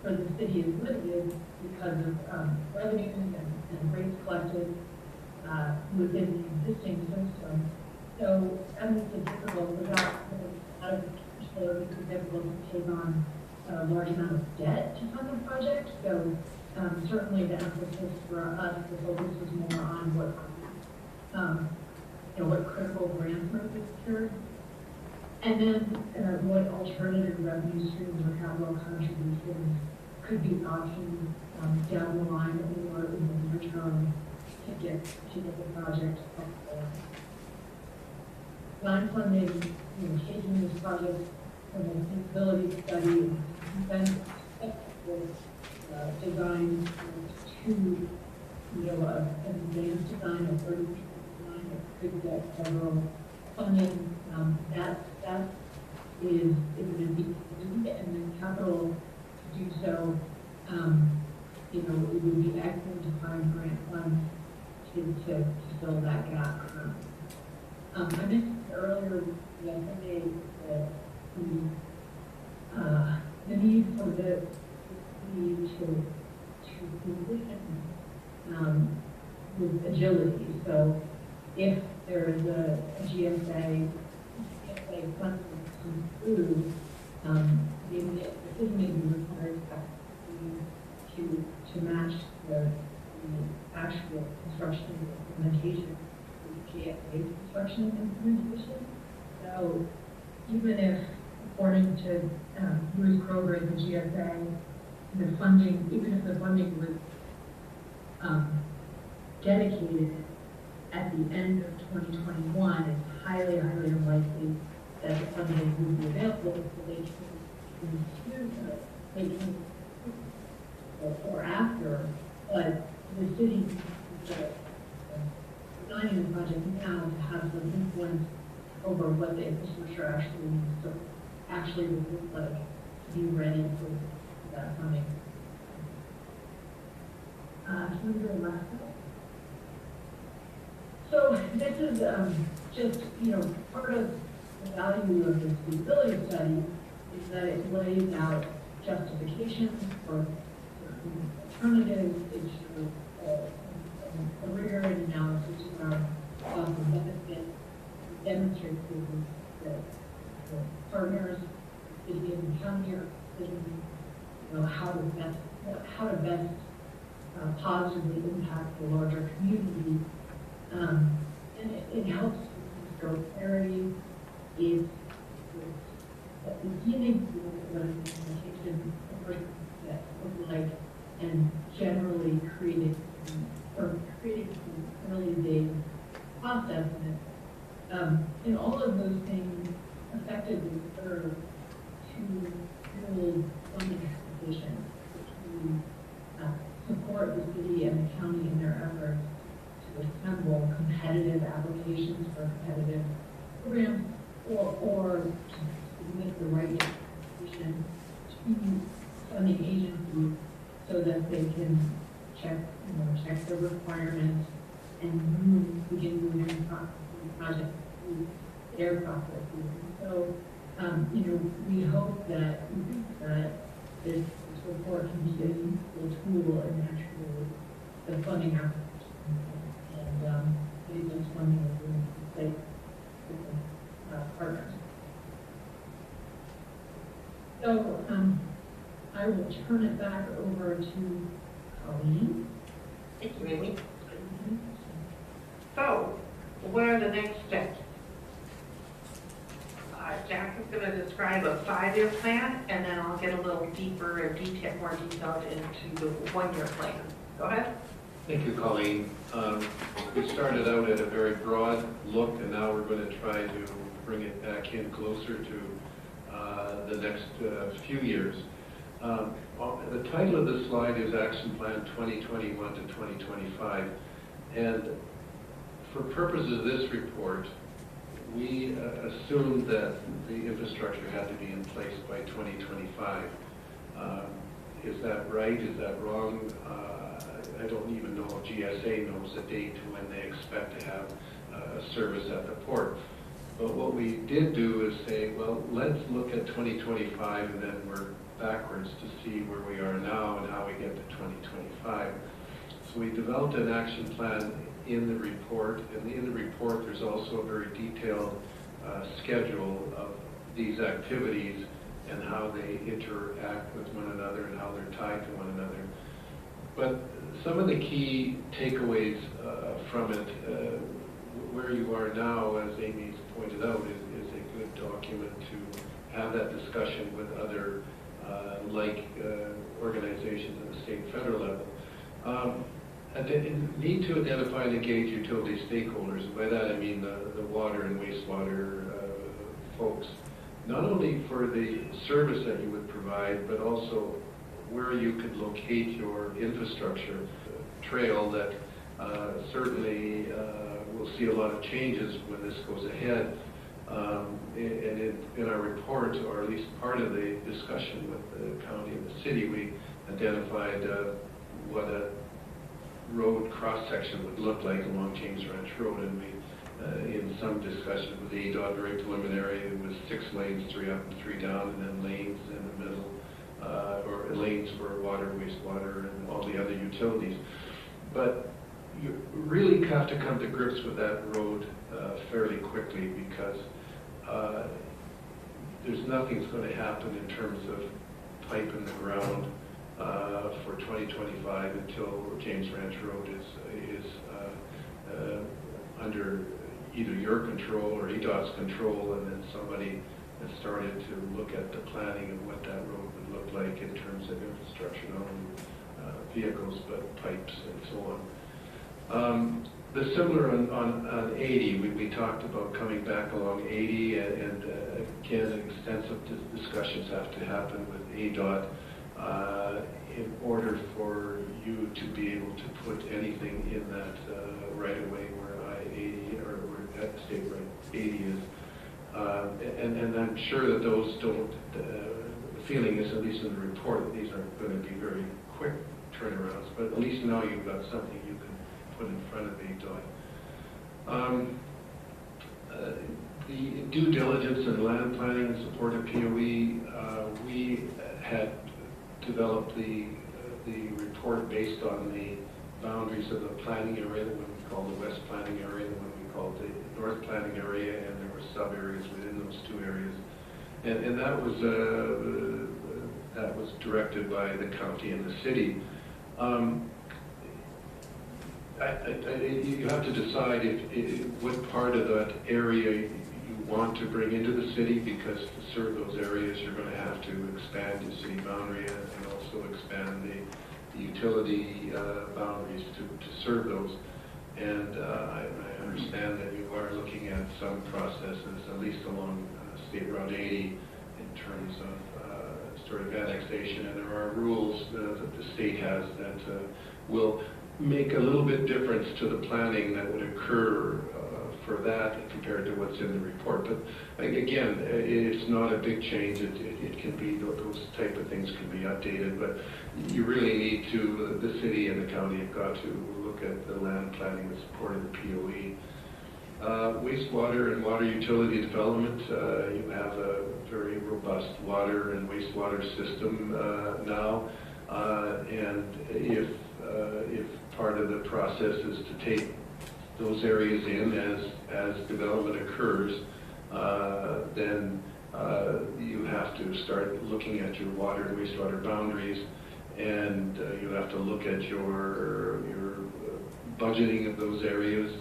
[SPEAKER 8] for the city is limited because of revenues and rates collected within the existing system. So that makes it difficult without out of control. It makes it difficult to take on a large amount of debt to fund the project. So certainly the emphasis for us, the focus is more on what critical grants might be secured. And then what alternative revenue streams or capital contributions could be options down the line or in the near term to get the project up there. Line funding, taking this project from a feasibility study, then designed to an advanced design of 30% design that could get federal funding. That is going to be and then capital to do so. It would be excellent to find grant funds to fill that gap. I mentioned earlier yesterday that the need for the need to position with agility. So if there is a GSA funding comes through, the decision may be required to match the actual construction implementation with GSA construction implementation. So even if, according to Bruce Kroger at the GSA, the funding, even if the funding was dedicated at the end of 2021, it's highly, highly unlikely that the funding would be available until they can or after. But the city is designing the project now to have some influence over what the infrastructure actually would look like to be ready for that funding. Can we go to the last slide? So this is just, part of the value of this feasibility study is that it lays out justifications for alternatives. It shows a rigor and analysis around cost and benefit. It demonstrates that the partners, city and county, are thinking, how to best positively impact the larger community. And it helps with scope clarity. It's beginning to look at what an implementation that look like, and generally creating some early days cost estimates. And all of those things effectively serve to build funding applications to support the city and the county in their efforts to assemble competitive applications for competitive programs, or to submit the right application to funding agencies so that they can check their requirements and begin moving the project through their processes. So, we hope that this report can be a useful tool in actually the funding application and getting those funding agreements in place with partners. So I will turn it back over to Colleen.
[SPEAKER 6] Thank you, Amy. So, what are the next steps? Jack is going to describe a 5-year plan, and then I'll get a little deeper and more detailed into the 1-year plan. Go ahead.
[SPEAKER 7] Thank you, Colleen. We started out at a very broad look, and now we're going to try to bring it back in closer to the next few years. The title of the slide is Action Plan 2021 to 2025, and for purposes of this report, we assumed that the infrastructure had to be in place by 2025. Is that right? Is that wrong? I don't even know if GSA knows the date to when they expect to have a service at the port. But what we did do is say, well, let's look at 2025 and then work backwards to see where we are now and how we get to 2025. So we developed an action plan in the report, and in the report there's also a very detailed schedule of these activities and how they interact with one another and how they're tied to one another. But some of the key takeaways from it, where you are now, as Amy's pointed out, is a good document to have that discussion with other organizations at the state and federal level. Need to identify and engage utility stakeholders. By that I mean the water and wastewater folks. Not only for the service that you would provide, but also where you could locate your infrastructure trail that certainly will see a lot of changes when this goes ahead. And in our report, or at least part of the discussion with the county and the city, we identified what a road cross-section would look like along James Ranch Road, and we, in some discussion with ADOT, very preliminary, it was 6 lanes, 3 up and 3 down, and then lanes in the middle, or lanes for water, wastewater, and all the other utilities. But you really have to come to grips with that road fairly quickly, because there's nothing's going to happen in terms of pipe in the ground for 2025 until James Ranch Road is under either your control or EDOT's control, and then somebody has started to look at the planning of what that road would look like in terms of infrastructure, not only vehicles but pipes and so on. The similar on 80, we talked about coming back along 80, and again, extensive discussions have to happen with ADOT in order for you to be able to put anything in that right away where I-80 or where that state right 80 is. And I'm sure that those don't, the feeling is, at least in the report, that these aren't going to be very quick turnarounds, but at least now you've got something you can put in front of ADOT. The due diligence and land planning and support of POE, we had developed the report based on the boundaries of the planning area, the one we call the west planning area, the one we call the north planning area, and there were sub-areas within those 2 areas. And that was directed by the county and the city. You have to decide what part of that area you want to bring into the city, because to serve those areas you're going to have to expand the city boundary and also expand the utility boundaries to serve those. And I understand that you are looking at some processes, at least along State Route 80, in terms of sort of annexation, and there are rules that the state has that will make a little bit difference to the planning that would occur for that compared to what's in the report. But again, it's not a big change. It can be, those type of things can be updated, but you really need to, the city and the county have got to look at the land planning and support of the POE. Wastewater and water utility development, you have a very robust water and wastewater system now, and if part of the process is to take those areas in as development occurs, then you have to start looking at your water and wastewater boundaries, and you have to look at your budgeting of those areas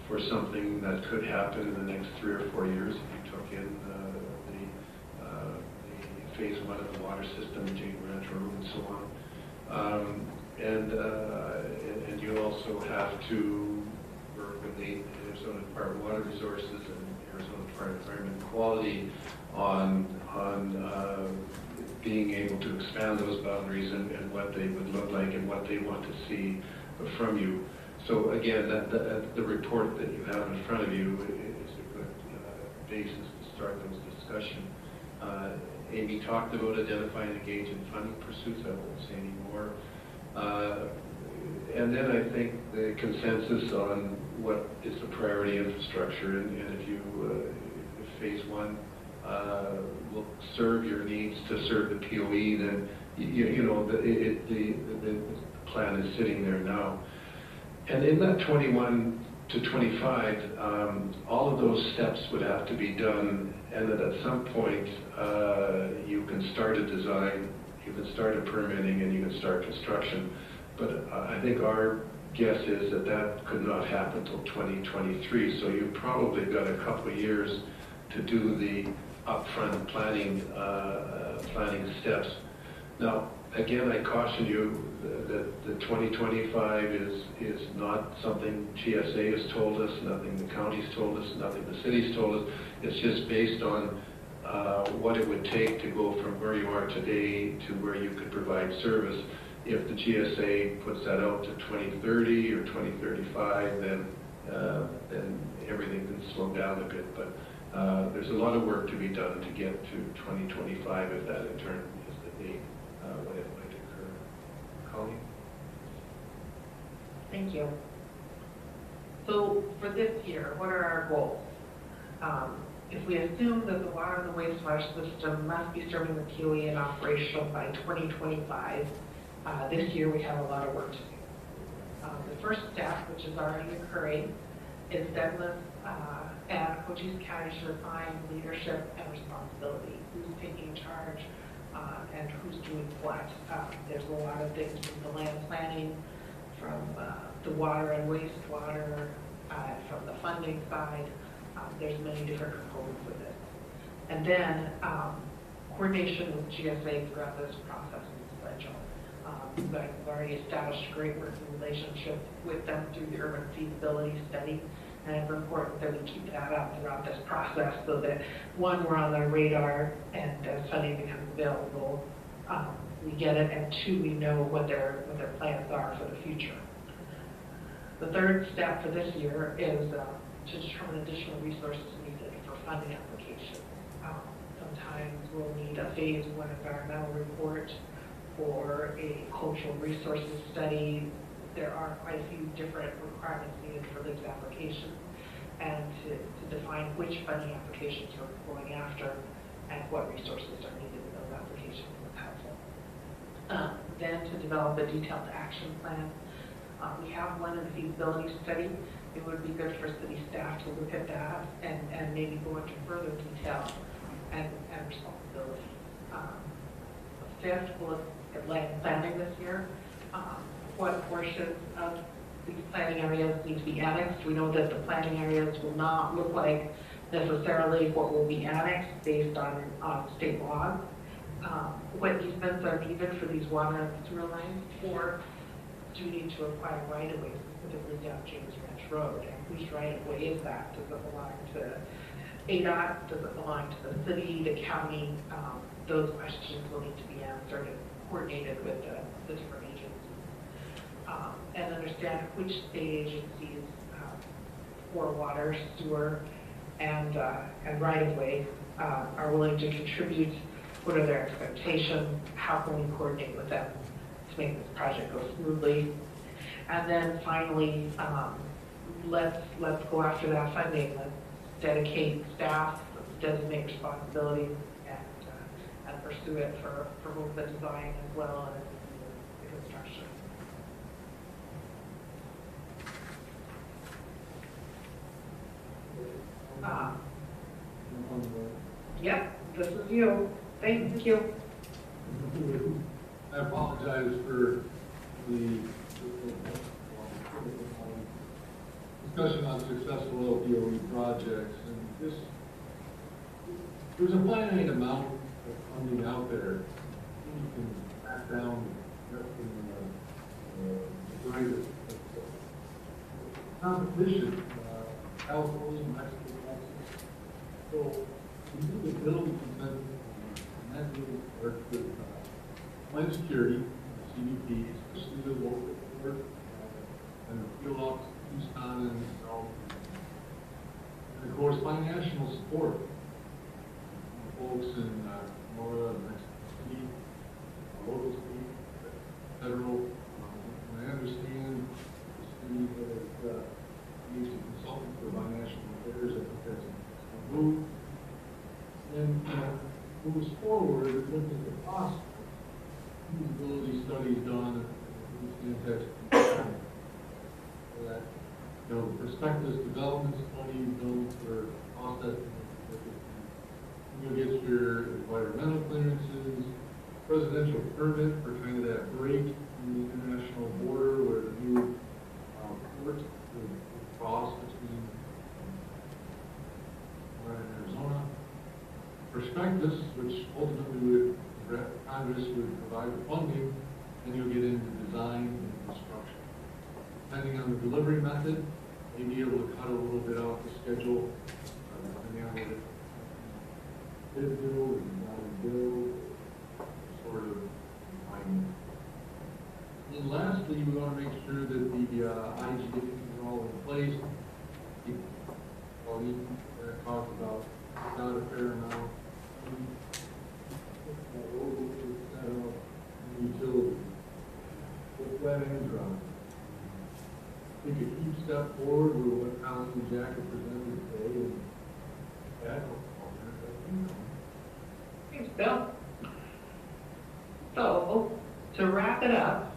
[SPEAKER 7] for something that could happen in the next 3 or 4 years if you took in the phase 1 of the water system, James Ranch Road, and so on. And you also have to work with the Arizona Department of Water Resources and Arizona Department of Environment Quality on being able to expand those boundaries and what they would look like and what they want to see from you. So again, the report that you have in front of you is a good basis to start those discussions. Amy talked about identifying, engaging funding pursuits. I won't say any more. And then I think the consensus on what is the priority infrastructure, and if you, if phase 1 will serve your needs to serve the POE, then you know the plan is sitting there now. And in that 21 to 25, all of those steps would have to be done, and that at some point you can start a design, you can start a permitting, and you can start construction. But I think our guess is that that could not happen until 2023. So you've probably got a couple of years to do the upfront planning steps. Now, again, I caution you that the 2025 is not something GSA has told us, nothing the county's told us, nothing the city's told us. It's just based on what it would take to go from where you are today to where you could provide service. If the GSA puts that out to 2030 or 2035, then everything can slow down a bit. But there's a lot of work to be done to get to 2025 if that in turn is the date when it might occur. Colleen?
[SPEAKER 6] Thank you. So for this year, what are our goals? If we assume that the water and the wastewater system must be serving the POE and operational by 2025, this year we have a lot of work to do. The first step, which is already occurring, is Deadlift and Cochise County should assign leadership and responsibility. Who's taking charge and who's doing what? There's a lot of things from the land planning, from the water and wastewater, from the funding side. There's many different components of this. And then coordination with GSA throughout this process is essential. I've already established a great working relationship with them through the urban feasibility study. And it's important that we keep that up throughout this process so that, one, we're on their radar, and as funding becomes available, we get it, and two, we know what their plans are for the future. The third step for this year is to determine additional resources needed for funding applications. Sometimes we'll need a phase 1 environmental report or a cultural resources study. There are quite a few different requirements needed for this application, and to define which funding applications we're going after and what resources are needed in those applications is helpful. Then to develop a detailed action plan. We have one in the feasibility study. It would be good for city staff to look at that and maybe go into further detail and responsibility. Fifth, we'll look at land planning this year. What portions of these planning areas need to be annexed. We know that the planning areas will not look like necessarily what will be annexed based on state laws. What easements are needed for these water and sewer lines, or do we need to acquire right-of-way, specifically down James Ranch Road? And whose right-of-way is that? Does it belong to ADOT? Does it belong to the city, the county? Those questions will need to be answered and coordinated with the different agencies. And understand which state agencies for water, sewer, and right-of-way are willing to contribute. What are their expectations? How can we coordinate with them to make this project go smoothly? And then finally, let's go after that funding. Let's dedicate staff, let's designate responsibilities, and pursue it for both the design as well as the construction. Yep, this is you. Thank you.
[SPEAKER 1] I apologize for the discussion on successful LPOE projects, and there's a finite amount of funding out there. You can back down the greatest competition, California, Mexico, Texas. So we do the building consensus, and that really works with land security, CDP, especially the local board, and the field office, Tucson, and so, and of course, financial support. Folks in Florida, Mexico City, local state, federal. And I understand the city that needs a consultant for financial affairs. I think that's a move. And moves forward, looking at the cost feasibility studies done in Stantec. That, the prospectus development study done for cost estimates. You'll get your environmental clearances, presidential permit for kind of that break in the international border where the new port will cross between Sonoran and Arizona. Prospectus, which ultimately Congress would provide the funding, and you'll get into design and construction. Depending on the delivery method, you may be able to cut a little bit off the schedule, depending on what it bid build and design build, sort of timing. And lastly, we want to make sure that the IGAs are all in place. Well, you talked about not a fair amount. Utility, with wet and dry. step forward with what Colin and Jack have presented today and add alternate.
[SPEAKER 6] Thanks, Bill. So, to wrap it up,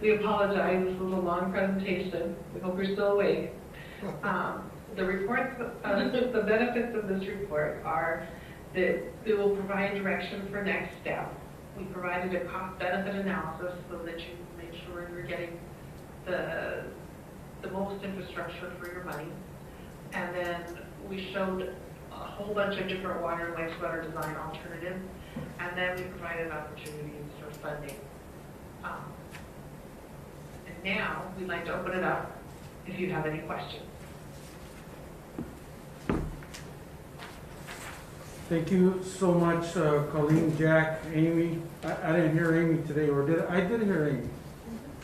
[SPEAKER 6] we apologize, this was a long presentation. We hope you're still awake. The reports, the benefits of this report are that it will provide direction for next steps. We provided a cost-benefit analysis so that you make sure you're getting the most infrastructure for your money. And then we showed a whole bunch of different water and wastewater design alternatives. And then we provided opportunities for funding. And now we'd like to open it up if you have any questions.
[SPEAKER 4] Thank you so much, Colleen, Jack, Amy. I didn't hear Amy today, or did I? I did hear Amy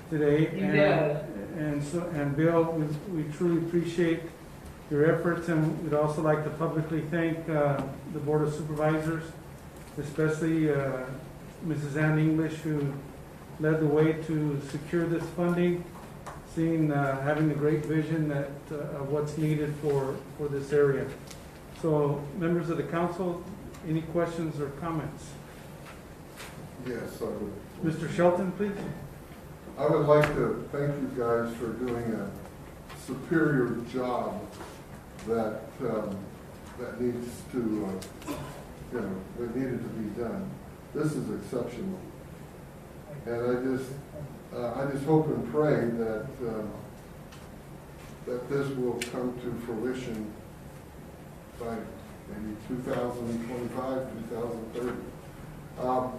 [SPEAKER 4] today.
[SPEAKER 6] You did.
[SPEAKER 4] And Bill, we truly appreciate your efforts, and we'd also like to publicly thank the Board of Supervisors, especially Mrs. Ann English, who led the way to secure this funding, having a great vision of what's needed for this area. So, members of the council, any questions or comments?
[SPEAKER 9] Yes, I would.
[SPEAKER 4] Mr. Shelton, please.
[SPEAKER 9] I would like to thank you guys for doing a superior job that needs to, that needed to be done. This is exceptional, and I just hope and pray that that this will come to fruition by maybe 2025, 2030.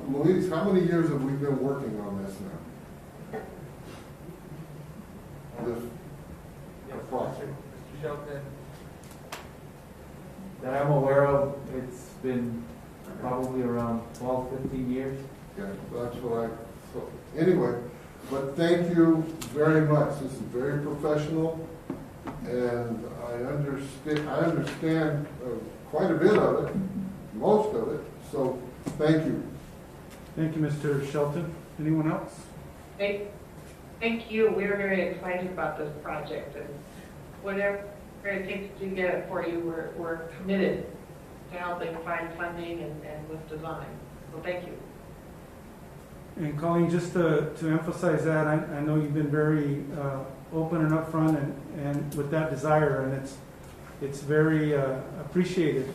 [SPEAKER 9] Louise, how many years have we been working on this now? This project.
[SPEAKER 5] Mr. Shelton, that I'm aware of, it's been probably around 12, 15 years.
[SPEAKER 9] Yeah, that's what so anyway, but thank you very much. This is very professional, and I understand quite a bit of it, most of it, so thank you.
[SPEAKER 4] Thank you, Mr. Shelton. Anyone else?
[SPEAKER 6] Thank you. We're very excited about this project, and whatever it takes to get it for you, we're committed to helping find funding and with design. So thank you.
[SPEAKER 4] And Colleen, just to emphasize that, I know you've been very open and upfront and with that desire, and it's very appreciated,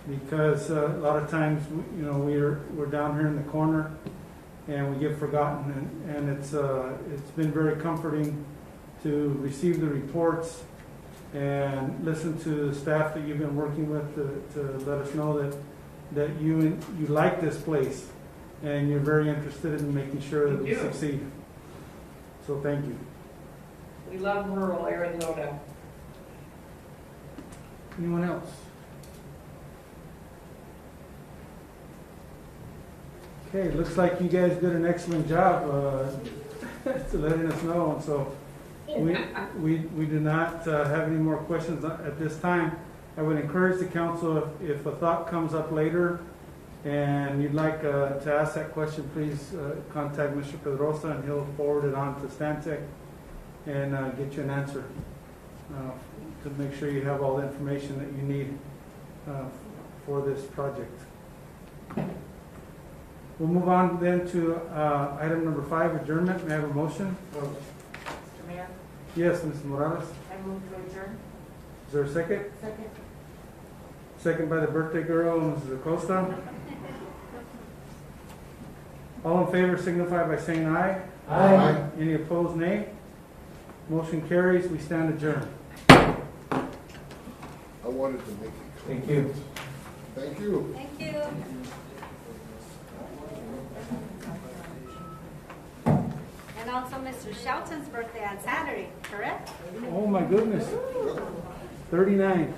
[SPEAKER 4] because a lot of times we're down here in the corner and we get forgotten, and it's been very comforting to receive the reports and listen to the staff that you've been working with to let us know that you like this place and you're very interested in making sure that we succeed. So thank you.
[SPEAKER 6] We love rural Arizona.
[SPEAKER 4] Anyone else? Okay, looks like you guys did an excellent job to letting us know. And so we do not have any more questions at this time. I would encourage the council, if a thought comes up later and you'd like to ask that question, please contact Mr. Pedrosa, and he'll forward it on to Stantec and get you an answer to make sure you have all the information that you need for this project. We'll move on then to item number 5, adjournment. May I have a motion?
[SPEAKER 10] Mr. Mayor,
[SPEAKER 4] Yes, Ms. Morales.
[SPEAKER 10] I move to adjourn.
[SPEAKER 4] Is there a second?
[SPEAKER 10] Second.
[SPEAKER 4] Second by the birthday girl, Mrs. Acosta. All in favor signify by saying aye.
[SPEAKER 9] Aye.
[SPEAKER 4] Any opposed, nay. Motion carries. We stand adjourned.
[SPEAKER 9] I wanted to make it clear.
[SPEAKER 5] Thank you.
[SPEAKER 9] Thank you.
[SPEAKER 3] Thank you. And also Mr. Shelton's birthday on Saturday, correct?
[SPEAKER 4] Oh my goodness. 39.